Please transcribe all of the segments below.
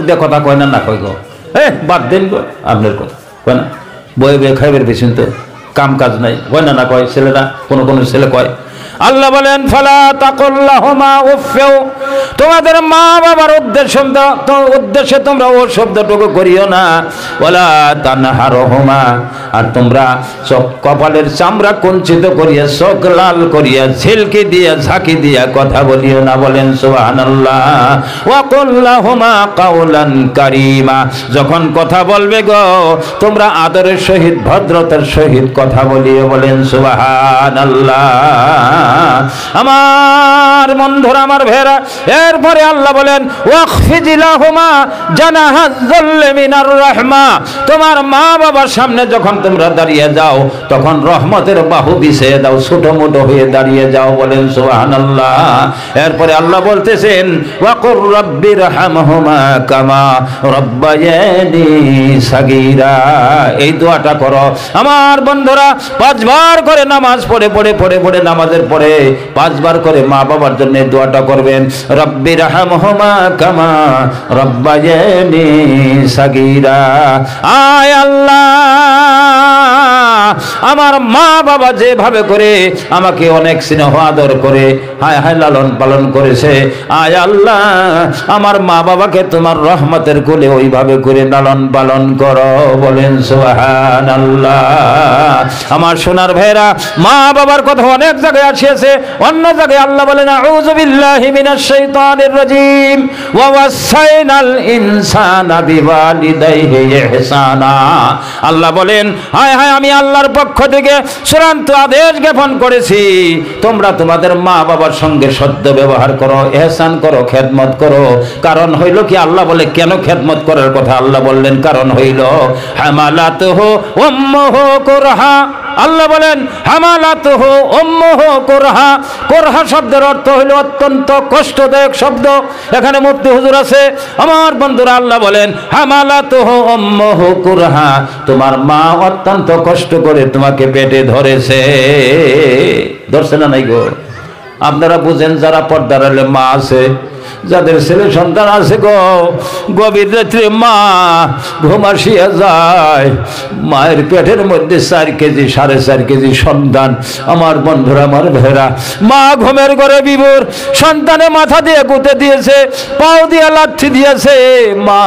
দিয়ে কথা কয় না কয় গো, বাদ দেন গো আপনার কথা কয় না, বয়ে বয়ে খাইবের পেছন তো কাম কাজ নাই, কয় না কয় ছেলেরা, কোনো কোনো ছেলে কয়। আল্লাহ বলেন ফালা তাকুল্লাহুমা উফফিউ, তোমাদের মা বাবার উদ্দেশ্যে তোমরা ও শব্দটুকু করিও না। ওয়ালা তানহারহুমা, আর তোমরা চোখ কপালের চামড়া কুঞ্চিত করিয়া চোখ লাল করিয়া ঝিলকি দিয়া ঝাঁকি দিয়া কথা বলিও না। বলেন সুবহানাল্লাহ। ওয়া কুল্লাহুমা কাওলান কারীমা, যখন কথা বলবে গো তোমরা আদরের সহিত ভদ্রতার সহিত কথা বলিও। বলেন সুবহানাল্লাহ। আমার বন্ধুরা আমার ভেরা, এরপরে আল্লাহ বলেন ওয়াখফিজ লাহুমা জানাহাজ যুল্লি মিনার রাহমা, তোমার মা বাবার সামনে যখন তোমরা দাঁড়িয়ে যাও তখন রহমতের বাহু বিছিয়ে দাও, ছোট মোটো হয়ে দাঁড়িয়ে যাও। বলেন সুবহানাল্লাহ। এরপরে আল্লাহ বলতেছেন ওয়াকুর রাব্বিরহামহুমা কামা রাব্বায়ানি সাগীরা, এই দোয়াটা করো আমার বন্ধুরা। 5 বার করে নামাজ পড়ে নামাজের পরে 5 বার করে মা বাবার জন্য দোয়াটা করবেন, রব্বিরহামহুমা কামা রাব্বায়ানি সাগীরা। আয় আল্লাহ, আমার মা বাবা যেভাবে করে আমাকে অনেক স্নেহ আদর করে হায় হায় লালন পালন করেছে, আয় আল্লাহ আমার মা বাবাকে তোমার রহমতের কোলে ওইভাবে করে লালন পালন করো। বলেন সুবহানাল্লাহ। আমার সোনার ভাইরা, মা বাবার কথা অনেক জায়গায় আসিয়েছে, অন্য জায়গায় আল্লাহ বলেন আউযু বিল্লাহি মিনাশ শাইতানির রাজীম ওয়া ওয়াসাইনাল ইনসানা বিওয়ালিদাইহি ইহসানা। আল্লাহ বলেন হায় হায় আমি আল্লাহর পক্ষ থেকে চূড়ান্ত আদেশ জ্ঞাপন করেছি, তোমরা তোমাদের মা বাবার সঙ্গে সদ্য ব্যবহার করো, ইহসান করো, খেদমত করো। কারণ হইল কি, আল্লাহ বলে কেন খেদমত করার কথা আল্লাহ বললেন, কারণ হইল হামালাতুহু উম্মুহু কুরহা। আল্লাহ বলেন হামালাতুহু উম্মুহু কুরহা, কুরহা শব্দের অর্থ হইল অত্যন্ত কষ্টদায়ক শব্দ। এখানে মুফতি হুজুর আছে আমার বন্ধুরা। আল্লাহ বলেন হামালাতুহু উম্মুহু কুরহা, তোমার মা অত্যন্ত কষ্ট করে তোমাকে পেটে ধরেছে। ধরছে না নাই গো? আপনারা বুঝেন যারা পর্দার আড়ালে মা আছে, যাদের ছেলে সন্তান আছে গো, গভীর রাত্রে মা ঘুমাসিয়া যায়, মায়ের পেটের মধ্যে 4 কেজি 4.5 কেজি সন্তান। আমার বন্ধুরা আমার ভেরা, মা ঘুমের ঘরে বিভোর, সন্তানে মাথা দিয়ে গুঁতে দিয়েছে, পাও দিয়ে লাথি দিয়েছে, মা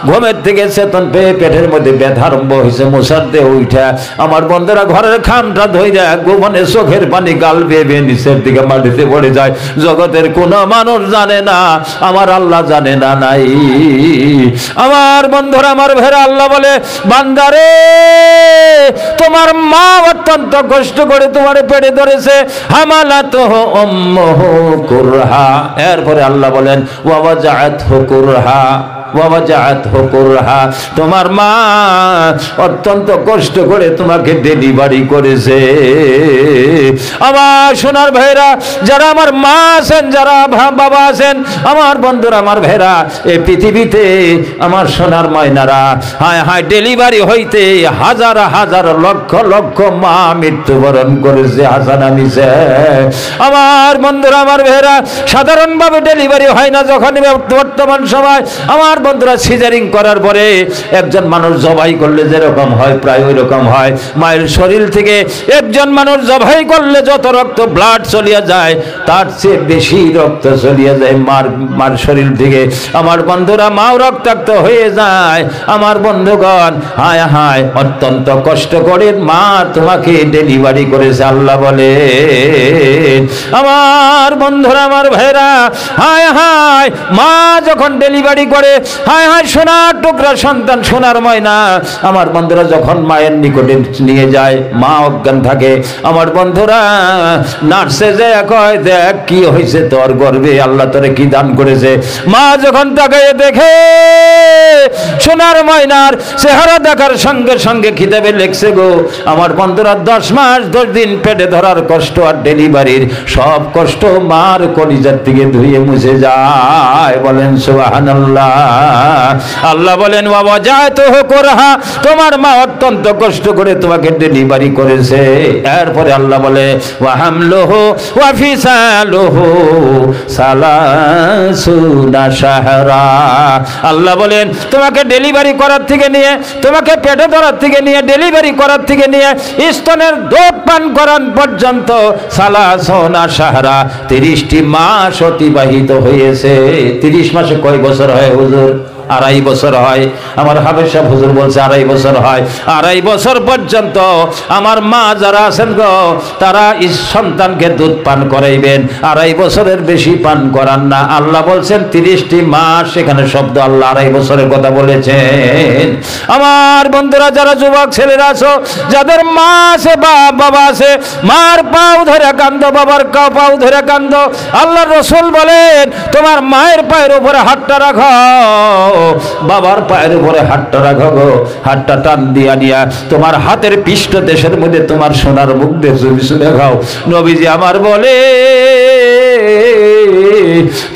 ঘুমের থেকে চেতন পেয়ে পেটের মধ্যে ব্যথা আরম্ভ হয়েছে, মশার দিয়ে উঠা আমার বন্ধুরা ঘরের খামটা ধইরা গোপনে চোখের পানি গাল বেয়ে নিচের দিকে মাটিতে পড়ে যায়। জগতের কোনো মানুষ জানে না, আমার আল্লাহ জানে না নাই। আমার বন্ধুরা আমার ভেরা, আল্লাহ বলে বান্দারে তোমার মা অত্যন্ত কষ্ট করে তোমার পেটে ধরেছে, হামালাতুহু উম্মুহু কুরহা। এরপরে আল্লাহ বলেন ওয়া ওয়াজাআতহু কুরহা তোমার মা অত্যন্ত কষ্ট করে তোমাকে ডেলিভারি করেছে। আমার সোনার ভাইরা, যারা আমার মা আছেন, যারা বাবা আছেন, আমার বন্ধুরা আমার ভাইরা, এই পৃথিবীতে আমার সোনার ময়নারা হায় হায় ডেলিভারি হইতে হাজার হাজার লক্ষ লক্ষ মা মৃত্যুবরণ করেছে, হাসানা মিছে। আমার বন্ধুরা আমার ভাইরা, সাধারণভাবে ডেলিভারি হয় না যখন বর্তমান সময় আমার বন্ধুরা সিজারিং করার পরে একজন মানুষ জবাই করলে যেরকম হয় প্রায় ওই রকম হয়। মায়ের শরীর থেকে একজন মানুষ জবাই করলে যত রক্ত ব্লাড চলিয়া যায় তার চেয়ে বেশি রক্ত চলিয়া যায় মার শরীর থেকে। আমার বন্ধুরা মাও রক্তাক্ত হয়ে যায়। আমার বন্ধুগণ হায় হায় অত্যন্ত কষ্ট করে মা তোমাকে ডেলিভারি করেছে। আল্লাহ বলে আমার বন্ধুরা আমার ভাইরা, হায় হায় মা যখন ডেলিভারি করে হায় হায় সোনার টুকরা সন্তান সোনার ময়না আমার বন্ধুরা যখন মায়ের নিকটে নিয়ে যায় মা অজ্ঞান থাকে। আমার বন্ধুরা নার্সে যে কয় দেখ কি হয়েছে তোর গর্ভে, আল্লাহ তোরে কি দান করেছে। মা যখন তাকে দেখে সোনার ময়নার চেহারা দেখার সঙ্গে সঙ্গে খিতাবে লেখছে গো আমার বন্ধুরা 10 মাস 10 দিন পেটে ধরার কষ্ট আর ডেলিভারির সব কষ্ট মার কলিজার থেকে ধুয়ে মুছে যায়। বলেন সুবহানাল্লাহ। আল্লাহ বলেন বাবা যায় তো করহা, তোমার মা অত্যন্ত কষ্ট করে তোমাকে ডেলিভারি করেছে। এরপরে আল্লাহ বলে ওয়া হামলুহু ওয়া ফিসালুহু সালাসুনা শাহরা। আল্লাহ বলেন তোমাকে ডেলিভারি করার থেকে নিয়ে, তোমাকে পেটে ধরার থেকে নিয়ে, ডেলিভারি করার থেকে নিয়ে স্তনের দুধ পান করান পর্যন্ত সালাসুনা শাহরা 30টি মাস অতিবাহিত হয়েছে। 30 মাসে কয় বছর হয় হুজুর? 2.5 বছর হয়। আমার হাফেজ সাহেব হুজুর বলছে 2.5 বছর হয়। 2.5 বছর পর্যন্ত আমার মা যারা আছেন গো, তারা সন্তানকে দুধ পান করাইবেন, 2.5 বছরের বেশি পান করান না। আল্লাহ বলছেন 30টি মাস, সেখানে শব্দ আল্লাহ 2.5 বছরের কথা বলেছেন। আমার বন্ধুরা যারা যুবক ছেলেরা আছো, যাদের মা আছে বা বাবা আছে, মার পাও ধরে কান্দো, বাবার পাও ধরে কান্দো। আল্লাহ রসুল বলেন তোমার মায়ের পায়ের উপরে হাতটা রাখো, বাবার পায়ের উপরে হাতটা রাখো গো, হাতটা টান দিয়া নিয়া তোমার হাতের পৃষ্ঠ দেশের মধ্যে তোমার সোনার মুখ দিয়ে চুমে খাও। নবীজি আমার বলে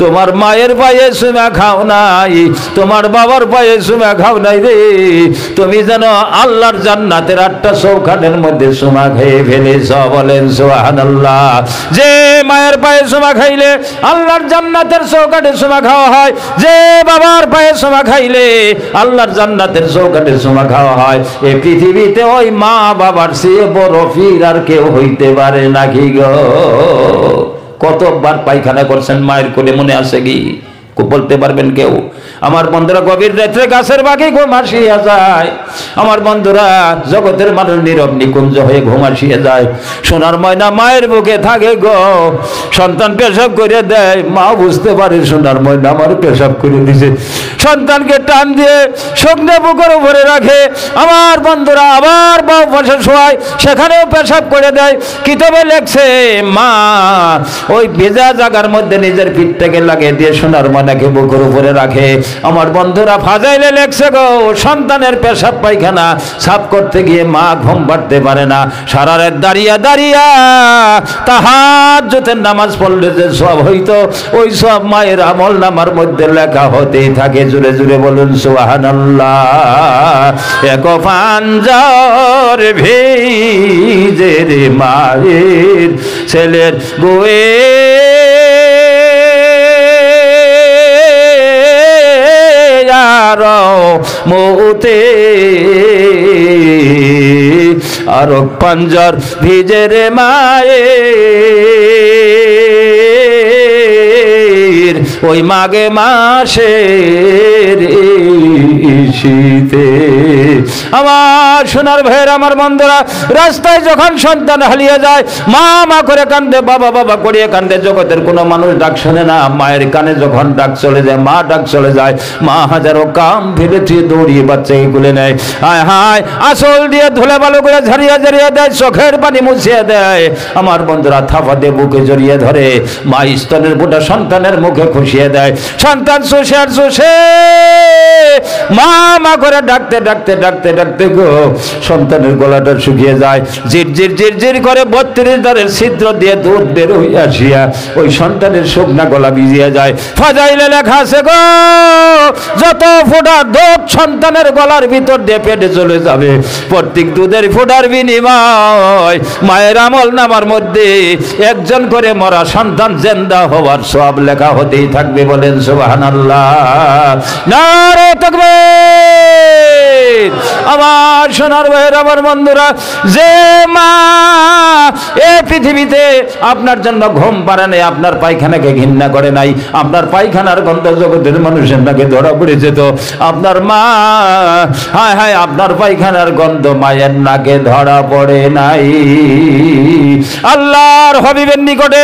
তোমার মায়ের পায়ে চুমা খাও নাই, তোমার বাবার পায়ে চুমা খাও নাই রে, তুমি যেন আল্লাহর জান্নাতের 8টা চৌখানের মধ্যে চুমা খেয়ে ফেলেছ। বলেন সুবহানাল্লাহ। যে মায়ের পায়ে চুমা খাইলে আল্লাহর জান্নাতের চৌকাঠে চুমা খাওয়া হয়, যে বাবার পায়ে চুমা খাইলে আল্লাহর জান্নাতের চৌকাঠে চুমা খাওয়া হয়। এই পৃথিবীতে ওই মা বাবার চেয়ে বড় পীর আর কেউ হইতে পারে নাকি গো? কতবার পায়খানা করছেন মায়ের কোলে, মনে আছে কি? বলতে পারবেন কেউ? আমার বন্ধুরা গভীর রাত্রে গাছের বাগে ঘুম আসিয়া যায়। আমার বন্ধুরা জগতের মানুষ নীরব নিকুঞ্জ হয়ে ঘুম আসিয়া যায়। সোনার ময়না মায়ের বুকে থাকে গো, সন্তান পেশাব করে দেয়, মা বুঝতে পারে সোনার ময়না আমার পেশাব করে দিছে, সন্তানকে টান দিয়ে শুকনো বুকের উপরে রাখে। আমার বন্ধুরা আবার বাউ পাশে শোয়ায়, সেখানেও পেশাব করে দেয়। কিতাবে লেখছে মা ওই ভেজা জায়গার মধ্যে নিজের পিঠটাকে লাগিয়ে দিয়ে সোনার ময়নাকে বুকের উপরে রাখে। আমার বন্ধুরা ফাজাইলে লেখছে গো, সন্তানের পেশাব পায়খানা সাফ করতে গিয়ে মা ঘুম পাড়তে পারে না, সারা রাত দাঁড়িয়ে দাঁড়িয়ে তাহাজ্জুদের নামাজ পড়লে যে সব হইতো, ওই সব মায়ের আমল নামার মধ্যে লেখা হতেই থাকে। জুড়ে জুড়ে বলুন সুবহানাল্লাহ। এক পাঞ্জর ভিজে রে মায়ের ছেলের বয়ে মৌতে আর পাঞ্জর ভিজে রে মায়ের ওই মাঘে মাসের শীতে। আমার সোনার ভাইয়ের, আমার বন্ধুরা রাস্তায় যখন সন্তান হারিয়ে যায়, মা মা করে কান্দে, বাবা বাবা করিয়ে কান্দে। জগতের কোনো মানুষ ডাক শোনে না, মায়ের কানে যখন ডাক চলে যায়, মা ডাক চলে যায়, মা হাজারো কাম ফেলে দিয়ে দৌড়িয়ে বাচ্চাকে গুলে নেয়। হায় হায় আসল দিয়ে ধুলে ভালো করে ঝাড়িয়ে ঝাড়িয়ে দেয়, চোখের পানি মুছিয়ে দেয়। আমার বন্ধুরা থাপা দিয়ে বুকে জড়িয়ে ধরে, মা স্তনের বোটা সন্তানের মুখে খুশিয়ে দেয়। সন্তান চুষে আর চুষে মা মা করে ডাকতে ডাকতে ডাকতে ডাকতে গো সন্তানের গলাটা শুকিয়ে যায়। জিরজির জিরজির করে 32 ধারের ছিদ্র দিয়ে দুধ বের হইয়া আসিয়া ওই সন্তানের শুকনা গলা ভিজিয়ে যায়। ফাজাইলে লেখা আছে গো, যত ফোঁটা দুধ সন্তানের গলার ভিতর দিয়ে পেটে চলে যাবে, প্রত্যেক দুধের ফোঁটার বিনিময় মায়ের আমল নামার মধ্যে একজন করে মরা সন্তান জিন্দা হওয়ার সব লেখা হতেই থাকবে। বলেন সুবহানাল্লাহ, নারে তাকবীর। আমার সোনার ভাইয়ের, আমার বন্ধুরা, যে মা এই পৃথিবীতে আপনার জন্য ঘুম পাড়ে নাই, আপনার পায়খানাকে ঘৃণা করে নাই, আপনার পায়খানার গন্ধ জগতের মানুষের নাকে ধরা পড়ে যেত, আপনার মা হায় হায় আপনার পায়খানার গন্ধ মায়ের নাকে ধরা পড়ে নাই। আল্লাহর হাবিবের নিকটে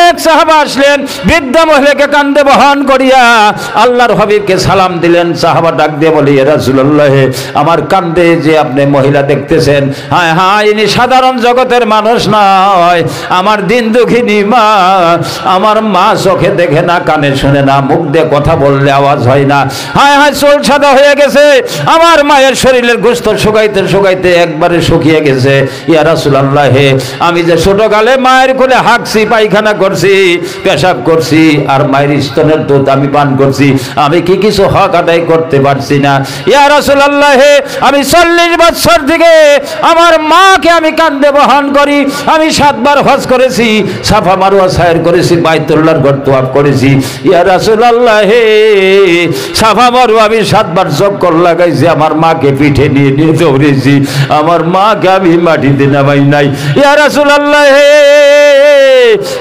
এক সাহাবা আসলেন, বৃদ্ধা মহিলাকে কান্দে বহন করিয়া আল্লাহর হাবিবকে সালাম দিলেন। সাহাবা ডাক দিয়ে বলে, ইয়া রাসূলুল্লাহ, আমার কান্দে যে আপনি মহিলা দেখতেছেন, হায় হায় ইনি সাধারণ জগতের মানুষ নয়, আমার দিন দুঃখিনী মা। আমার মা চোখে দেখে না, কানে শুনে না, মুখ দিয়ে কথা বললে আওয়াজ হয় না, হায় হায় চুল সাদা হয়ে গেছে, আমার মায়ের শরীরের গোশত শুকাইতে শুকাইতে একবারে শুকিয়ে গেছে। ইয়া রাসূলুল্লাহ, আমি যে ছোটকালে মায়ের কোলে হাঁকছি, পায়খানা করছি, পেশাব করছি, আর মায়ের স্তনের দুধ আমি পান করছি, আমি কি কিছু হক আদায় করতে পারছি না? ইয়া রাসূলুল্লাহ, আমি 40 বছর থেকে আমার মাকে আমি কাঁধে বহন করি, আমি 7 বার হজ করেছি, সাফা মারওয়া সায়ের করেছি, বাইতুল্লাহর ঘর তওয়াফ করেছি। ইয়া রাসূলুল্লাহ, সাফা মারওয়া আমি 7 বার চক্কর লাগাইছি, আমার মাকে পিঠে নিয়ে নিয়ে দৌড়েছি, আমার মাকে আমি মাটিতে নামাই নাই। ইয়া রাসূলুল্লাহ,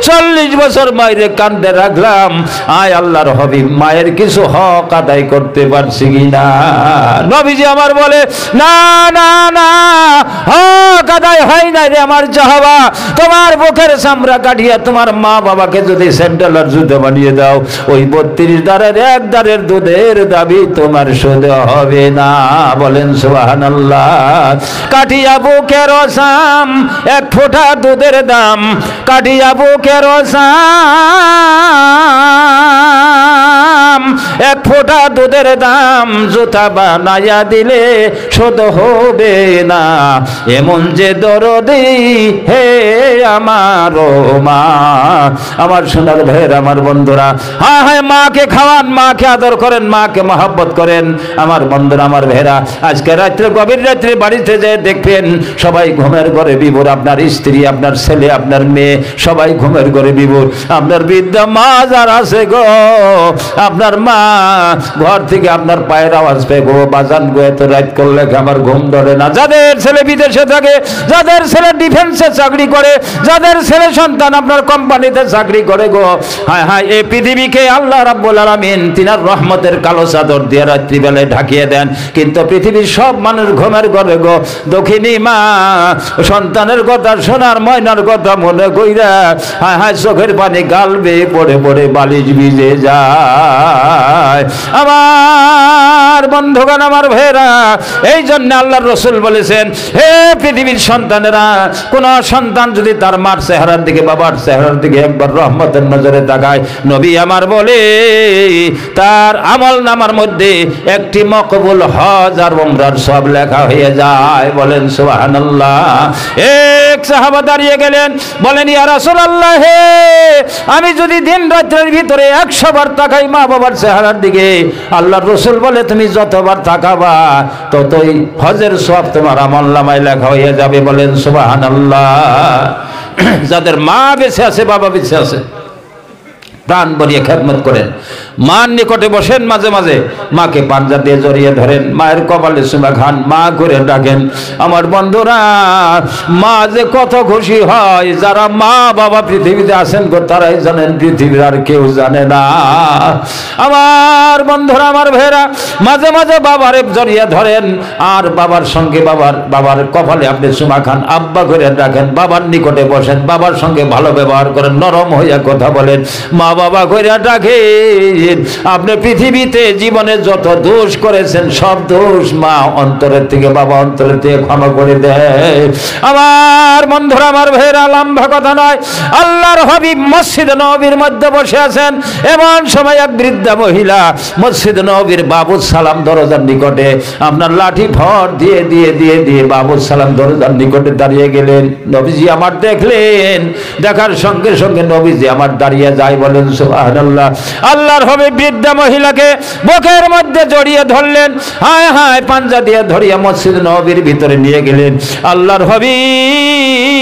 40 বছর মায়ের কাঁধে রাখলাম, আয় আল্লাহর হাবিব মায়ের কিছু হক আদায় করতে পারছি কিনা? নবীজি আমার বলে, না না না, হক আদায় হয় না রে আমার জাহাবা। তোমার বুকের চামড়া কাটিয়ে তোমার মা বাবাকে যদি স্যান্ডেল আর জুতো বানিয়ে দাও, ওই 32 দারের 1 দারের দুধের দাবি তোমার শোধ হবে না। বলেন সুবহানাল্লাহ। কাটিয়া বুকের চাম 1 ফোঁটা দুধের দাম, কাটিয়া বুকের চাম 1 ফোঁটা দুধের দাম, জুতা বানাইয়া দিলে শোধ হবে না। এমন যে দরদি হে আমার মা। আমার সোনার ভাইয়ের, আমার বন্ধুরা, হ্যাঁ হ্যাঁ, মাকে খাওয়ান, মাকে আদর করেন, মাকে মহব্বত করেন। আমার বন্ধুরা, আমার ভাইয়েরা, আজকে রাত্রে, গভীর রাত্রে বাড়িতে যেয়ে দেখবেন সবাই ঘুমের ঘরে বিভোর। আপনার স্ত্রী, আপনার ছেলে, আপনার মেয়ে সবাই ঘুমের ঘরে বিভোর। আপনার বৃদ্ধা মা যার আছে গো, আপনার মা ঘর থেকে আপনার পায়ের আওয়াজ পেয়ে গো, বাজান গো, এত রাত করলে আমার ঘুম ধরে না। যাদের ছেলে বিদেশে থাকে, যাদের ছেলে ডিফেন্সে চাকরি করে, যাদের ছেলে সন্তান আপনার কোম্পানিতে চাকরি করে গো, হায় হায়, এই পৃথিবীকে আল্লাহ রাব্বুল আলামিন তিনার রহমতের কালো চাদর দিয়ে রাত্রিবেলায় ঢাকিয়ে দেন, কিন্তু পৃথিবীর সব মানুষ ঘুমের ঘরে গো। দক্ষিণী মা সন্তানের কথা, সোনার ময়নার কথা মনে কইরা হায় হায় চোখের পানি গাল বেয়ে পড়ে পড়ে বালিশ ভিজে যায়। আমার বন্ধুগণ, আমার ভাইয়েরা, এই জন্য আল্লাহর রাসূল বলেছেন, হে পৃথিবীর সন্তানেরা, কোন সন্তান যদি তার মার চেহারার দিকে, বাবার চেহারার দিকে একবার রহমতের নজরে তাকায়, নবী আমার বলে তার আমল নামার মধ্যে একটি মকবুল হজ আর উমরার সব লেখা হয়ে যায়। বলেন সুবহানাল্লাহ। এক সাহাবা দাঁড়িয়ে গেলেন, বলেন, ইয়া রাসূলুল্লাহ, আমি যদি দিন রাত্রের ভিতরে 100 বার তাকাই মা বাবার চেহারার দিকে, আল্লাহর রাসূল বলে তুমি যতবার তাকাবা ততই হজের সওয়াব তোমার আমলনামায় লেখা হয়ে যাবে। বলেন সুবহানাল্লাহ। যাদের মা বেঁচে আছে, বাবা বেঁচে আছে, প্রাণ ভরিয়ে খেদমত করেন, মার নিকটে বসেন, মাঝে মাঝে মাকে পাঞ্জা দিয়ে জড়িয়ে ধরেন, মায়ের কপালে চুমা খান, মা করে ডাকেন। আমার বন্ধুরা, মা যে কত খুশি হয়, যারা মা বাবা পৃথিবীতে আছেন গো, তারাই জানেন, পৃথিবীর আর কেউ জানে না। আমার বন্ধুরা, আমার ভাইয়েরা, মাঝে মাঝে বাবারে জড়িয়ে ধরেন, আর বাবার সঙ্গে বাবার কপালে আপনি চুমা খান, আব্বা করে ডাকেন, বাবার নিকটে বসেন, বাবার সঙ্গে ভালো ব্যবহার করেন, নরম হইয়া কথা বলেন, মা বাবা করে ডাকেন। আপনি পৃথিবীতে জীবনে যত দোষ করেছেন সব দোষ মা অন্তরের থেকে, বাবা অন্তরের থেকে ক্ষমা করে দেয়। আমার বন্ধুরা, আমার ভাইয়েরা, লম্বা কথা নয়, আল্লাহর হাবিব মসজিদ নববীর মধ্যে বসে আছেন। এমন সময় এক বৃদ্ধা মহিলা মসজিদ নববীর বাবুস সালাম দরজার নিকটে আপনার লাঠি ভর দিয়ে দিয়ে দিয়ে দিয়ে বাবুস সালাম দরজার নিকটে দাঁড়িয়ে গেলেন। নবীজি আমার দেখলেন, দেখার সঙ্গে সঙ্গে নবীজি আমার দাঁড়িয়ে যায়। বলেন সুবহানাল্লাহ। আল্লাহর হাবিব বৃদ্ধা মহিলাকে বুকের মধ্যে জড়িয়ে ধরলেন, হায় হায় পাঞ্জা দিয়ে ধরিয়া মসজিদ নববীর ভিতরে নিয়ে গেলেন। আল্লাহর হাবিব,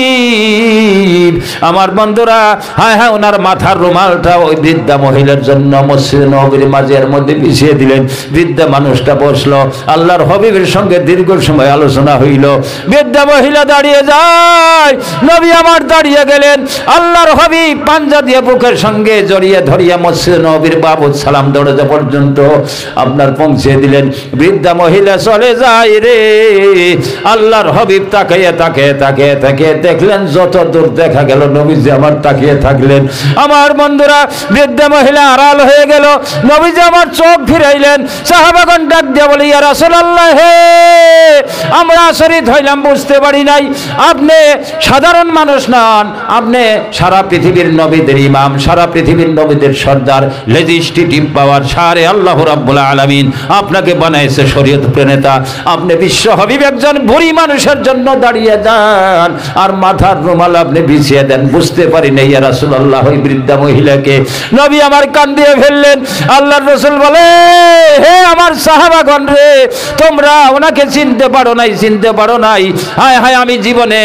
আমার বন্ধুরা, হায় হায়, ওনার মাথার রুমালটা ওই বৃদ্ধা মহিলার জন্য মসজিদ নববীর মাঝের মধ্যে বিছিয়ে দিলেন। বৃদ্ধা মানুষটা বসলো, আল্লাহর হাবিবের সঙ্গে দীর্ঘ সময় আলোচনা হইল। বৃদ্ধা মহিলা দাঁড়িয়ে যায়, নবী আমার দাঁড়িয়ে গেলেন। আল্লাহর হাবিব পাঞ্জা দিয়ে বুকের সঙ্গে জড়িয়ে ধরিয়া মসজিদ নববীর বাবুস সালাম দরজা পর্যন্ত আপনার পৌঁছে দিলেন। বৃদ্ধা মহিলা চলে যায় রে। আল্লাহর হাবিব তাকিয়ে তাকিয়ে তাকিয়ে তাকিয়ে দেখলেন, যত দূর দেখা গেল গেল, নবীজি আমার তাকিয়ে থাকলেন। আমার বন্ধুরা, বৃদ্ধা মহিলা আড়াল হয়ে গেল, নবীজি আমার চোখ ফিরাইলেন। সাহাবাগণ ডাক দিয়ে বলে, ইয়া রাসূলুল্লাহ, হে আমরা আচরিত হইলাম, বুঝতে পারি নাই আপনি সাধারণ মানুষ নন, আপনি সারা পৃথিবীর নবীদের ইমাম, সারা পৃথিবীর নবীদের সর্দার, লেজিস্লেটিভ পাওয়ার সারে আল্লাহ রাব্বুল আলামিন আপনাকে বানাইছে শরীয়ত প্রণেতা। আপনি বিশ্ব হাবিব একজন বুড়ি মানুষের জন্য দাঁড়িয়ে যান আর মাথার রুমাল আপনি বিছিয়ে দেন। বুঝতে পারি না ইয়া রাসূলুল্লাহ, ওই বৃদ্ধা মহিলাকে। নবী আমার কান দিয়ে ফেললেন। আল্লাহর রাসূল বলে, হে আমার সাহাবাগণ রে, তোমরা ওনাকে চিনতে পারো নাই, চিনতে পারো নাই। হায় হায়, আমি জীবনে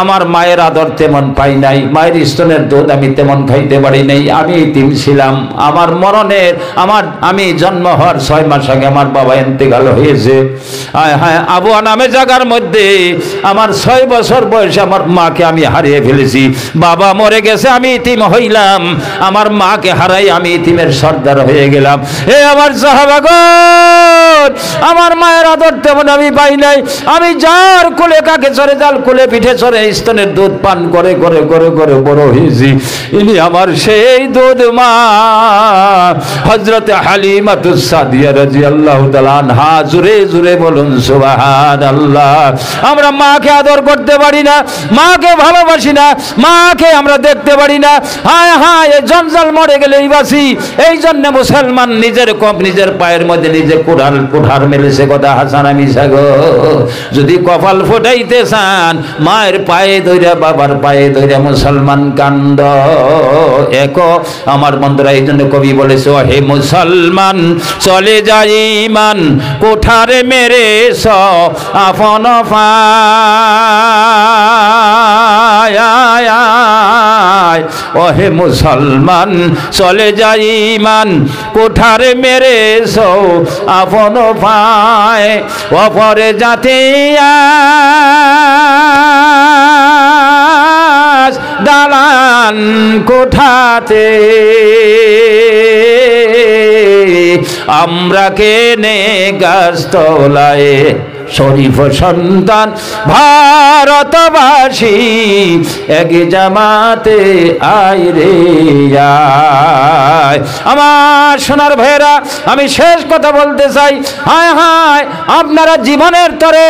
আমার মায়ের আদর তেমন পাই নাই, মায়ের স্তনের দুধ আমি তেমন খাইতে পারি নাই। আমি এতিম ছিলাম, আমার মরণের আমি জন্ম হওয়ার 6 মাস আগে আমার বাবা ইন্তেকাল হয়েছে। হায় হায়, আবুয়া নামে জায়গার মধ্যে আমার 6 বছর বয়সে আমার মাকে আমি হারিয়ে ফেলেছি। বাবা মরে গেছে, আমি ইতিম হইলাম, আমার মাকে হারাই আমি ইতিমের সর্দার হয়ে গেলাম। হে আমার সাহাবাগণ, আমার মায়ের আদর তেমন আমি পাই নাই। আমি যার কোলে কাকে চড়ে, যার কোলে পিঠে চড়ে স্তনের দুধ পান করে করে করে করে বড় হয়েছি, ইনি আমার সেই দুধ মা হযরত হালিমাতুস সাদিয়া রাদিয়াল্লাহু তাআলা আনহা। জোরে জোরে বলুন সুবহানাল্লাহ। আমরা মাকে আদর করতে পারি না, মাকে ভালোবাসি না, মাকে আমরা দেখতে পারি না। হায় হায়, জঞ্জাল মরে গেলে এই বাসি। এই জন্য মুসলমান নিজের নিজের পায়ের মধ্যে নিজে কুঠার মেলেছে। কথা হাসান মিছা গো। যদি কপাল ফোটাইতে চান, মায়ের পায়ে ধইরা, বাবার পায়ে ধইরা মুসলমান কান্দ। একো আমার বন্ধুরা, এই জন্য কবি বলেছে, হে মুসলমান চলে যাই ইমান, কোঠারে মেরে স আপন পায়। ও হে মুসলমান চলে যাই ইমান, কোঠারে মেরে স আপন পায়। অপরে জাতিয়া দালান কোঠাতে আমরা কেনে গাছতলায়। শরীফ সন্তান ভারতবাসী এক জামাতে আয় রে আয়। আমার সোনার ভাইরা, আমি শেষ কথা বলতে চাই। হায় হায়, আপনারা জীবনের তরে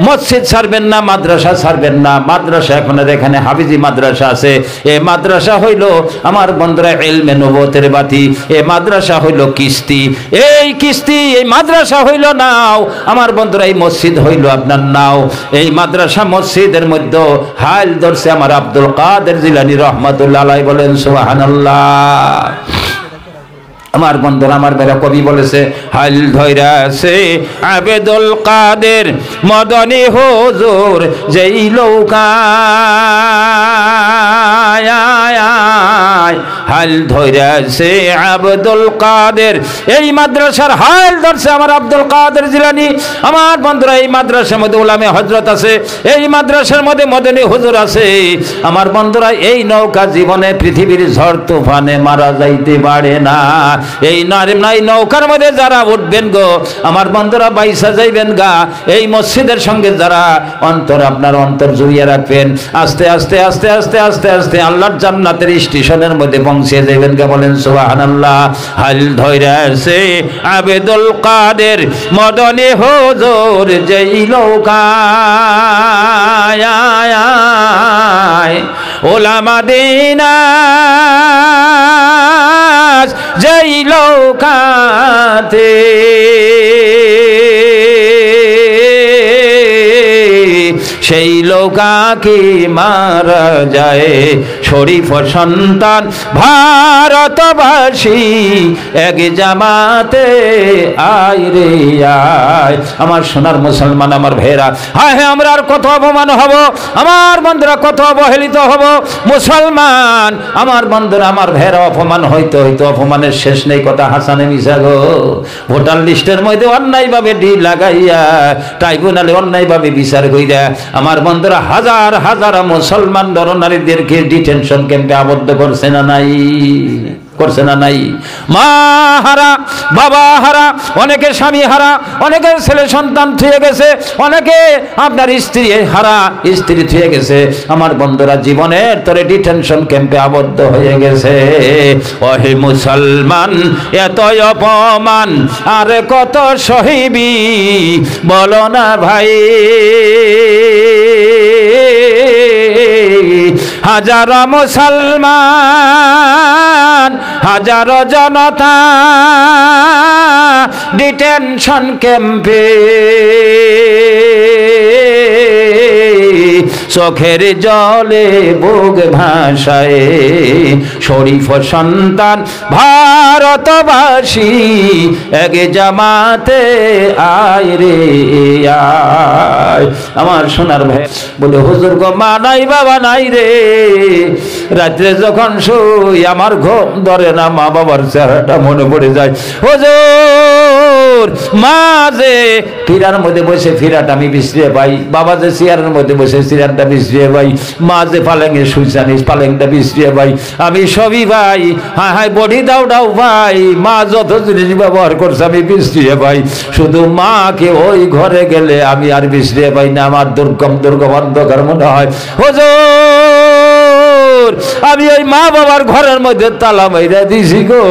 মসজিদ ছাড়বেন না, মাদ্রাসা ছাড়বেন না। মাদ্রাসা আপনাদের এখানে হাফিজি মাদ্রাসা আছে। এই মাদ্রাসা হইল আমার বন্ধুরা ইলমে নবুয়তের বাতি। এই মাদ্রাসা হইল কিস্তি, এই কিস্তি, এই মাদ্রাসা হইল নাও। আমার বন্ধুরা এই মসজিদ হইল আপনার নাও। এই মাদ্রাসা মসজিদের মধ্যে হাল ধরছে আমার আব্দুল কাদের জিলানী রহমাতুল্লাহ আলাইহি। বলেন সুবহানাল্লাহ। আমার বন্ধুরা, আমার বেলা কবি বলেছে, হাল ধইরাছে আবেদুল কাদের মদনী হুজুর যেই লৌকায়। হাল ধইরাছে আব্দুল কাদের, এই মাদ্রাসার হাল ধরছে আমার আব্দুল কাদের জিলানী। আমার বন্ধুরা, এই মাদ্রাসার মধ্যে উলামে হযরত আছে, এই মাদ্রাসার মধ্যে মদনী হুজুর আছে। আমার বন্ধুরা, এই নৌকা জীবনে পৃথিবীর ঝড় তুফানে মারা যাইতে পারে না। এই নৌকার মধ্যে যারা উঠবেন গো, আমার বন্ধুরা বাইসা যাইবেন গা। এই মসজিদের সঙ্গে যারা আপনার অন্তর জড়িয়ে রাখবেন, আস্তে আস্তে আস্তে আস্তে আস্তে আস্তে আল্লাহর জান্নাতের স্টেশনের মধ্যে পৌঁছে যাইবেন গা। বলেন সুবহানাল্লাহ। হাল ধইরাছে আবেদুল কাদের মদনী হুজুর যেই নৌকায়। ওলামা দিনাস যেই লৌকাতে সেই লোকাকে মারা যায়। শরীফ সন্তান ভারতবাসী এক জামাতে আয় রে আয়। আমার সোনার মুসলমান, আমার ভাইরা, হায় হায়, আমরা আর কত অপমান হব, আমার বন্ধুরা কত অবহেলিত হব। মুসলমান আমার বন্ধুরা, আমার ভাইরা, অপমান হইতে হইতে অপমানের শেষ নেই। কথা হাসানে মিছা গো। ভোটার লিস্টের মধ্যে অন্যায়ভাবে ডিল লাগাইয়া ট্রাইব্যুনালে অন্যায়ভাবে বিচার কইরা আমার বন্ধুরা হাজার হাজার মুসলমান নরনারীদেরকে ডিটেন ডিটেনশন ক্যাম্পে আবদ্ধ করছে না নাই? করছে না নাই? মা হারা, বাবা হারা, অনেকে স্বামী হারা, অনেকে ছেলে সন্তান থুয়ে গেছে, অনেকে আপনার স্ত্রী হারা, স্ত্রী থুয়ে গেছে। আমার বন্ধুরা জীবনের তরে ডিটেনশন ক্যাম্পে আবদ্ধ হয়ে গেছে। ওহে মুসলমান, এত অপমান আর কত সহিবি বলো না ভাই। হাজারো মুসলমান, হাজারো জনতা ডিটেনশন ক্যাম্পে, চোখের জলে বুক ভাসায় শরীফ সন্তান ভারতবাসী এক জামাতে আয় রে আয়। আমার সোনার ভাই বলে, হুজুর গো মা নাই বাবা নাই রে, রাত্রে যখন শুই আমার ঘুম ধরে না, মা বাবার চেহারাটা মনে পড়ে যায়। হুজুর মা যে ফিরার মধ্যে বসে ফিরাটা আমি বিশ্রিয়ে পাই, বাবা যে চেয়ারের মধ্যে বসে চেয়ারটা বিশ্রিয়ে পাই, মা যে পালেঙ্গে শুইছানি পালেংটা বিশ্রিয়ে পাই, আমি সবই ভাই। হ্যাঁ হ্যাঁ বডি দাও দাও ভাই, মা যত জিনিস ব্যবহার করছে আমি বিশ্রিয়ে পাই, শুধু মাকে ওই ঘরে গেলে আমি আর বিশ্রিয়ে পাই না। আমার দুর্গম দুর্গম অন্ধকার মনে হয়। হুজুর আমি ওই মা বাবার ঘরের মধ্যে তালা মাইরা দিছি গো,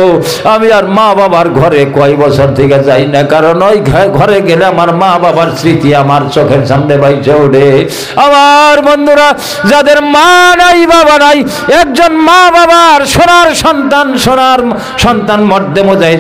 আমি আর মা বাবার ঘরে কয় বছর থেকে যাই না, কারণ ওই ঘরে গেলে আমার মা বাবার স্মৃতি আমার চোখের সামনে বাইচে ওঠে। আমার বন্ধুরা, যাদের মা নাই বাবা নাই, একজন মা বাবার সোনার সন্তান, সোনার সন্তান মধ্যে মোজাই